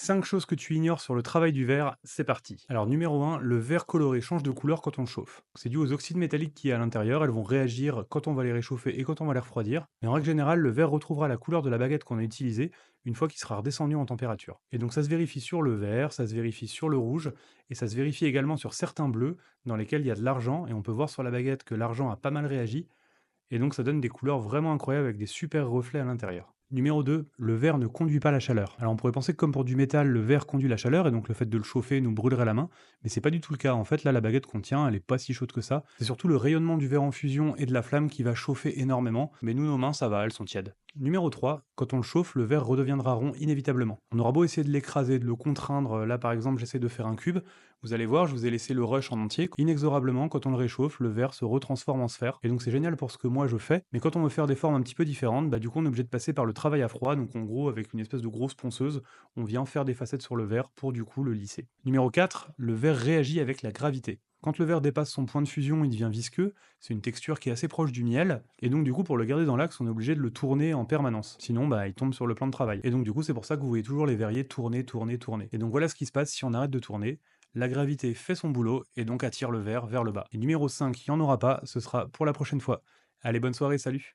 5 choses que tu ignores sur le travail du verre, c'est parti. Alors numéro 1, le verre coloré change de couleur quand on le chauffe. C'est dû aux oxydes métalliques qu'il y a à l'intérieur, elles vont réagir quand on va les réchauffer et quand on va les refroidir. Mais en règle générale, le verre retrouvera la couleur de la baguette qu'on a utilisée une fois qu'il sera redescendu en température. Et donc ça se vérifie sur le vert, ça se vérifie sur le rouge, et ça se vérifie également sur certains bleus dans lesquels il y a de l'argent, et on peut voir sur la baguette que l'argent a pas mal réagi, et donc ça donne des couleurs vraiment incroyables avec des super reflets à l'intérieur. Numéro 2, le verre ne conduit pas la chaleur. Alors on pourrait penser que comme pour du métal, le verre conduit la chaleur et donc le fait de le chauffer nous brûlerait la main, mais c'est pas du tout le cas. En fait, là la baguette qu'on tient, elle est pas si chaude que ça. C'est surtout le rayonnement du verre en fusion et de la flamme qui va chauffer énormément, mais nous nos mains ça va, elles sont tièdes. Numéro 3, quand on le chauffe, le verre redeviendra rond inévitablement. On aura beau essayer de l'écraser, de le contraindre, là par exemple j'essaie de faire un cube, vous allez voir, je vous ai laissé le rush en entier. Inexorablement, quand on le réchauffe, le verre se retransforme en sphère. Et donc c'est génial pour ce que moi je fais. Mais quand on veut faire des formes un petit peu différentes, bah du coup on est obligé de passer par le travail à froid. Donc en gros, avec une espèce de grosse ponceuse, on vient faire des facettes sur le verre pour du coup le lisser. Numéro 4, le verre réagit avec la gravité. Quand le verre dépasse son point de fusion, il devient visqueux, c'est une texture qui est assez proche du miel, et donc du coup pour le garder dans l'axe, on est obligé de le tourner en permanence, sinon bah il tombe sur le plan de travail. Et donc du coup c'est pour ça que vous voyez toujours les verriers tourner, tourner, tourner. Et donc voilà ce qui se passe si on arrête de tourner, la gravité fait son boulot et donc attire le verre vers le bas. Et numéro 5, il n'y en aura pas, ce sera pour la prochaine fois. Allez, bonne soirée, salut!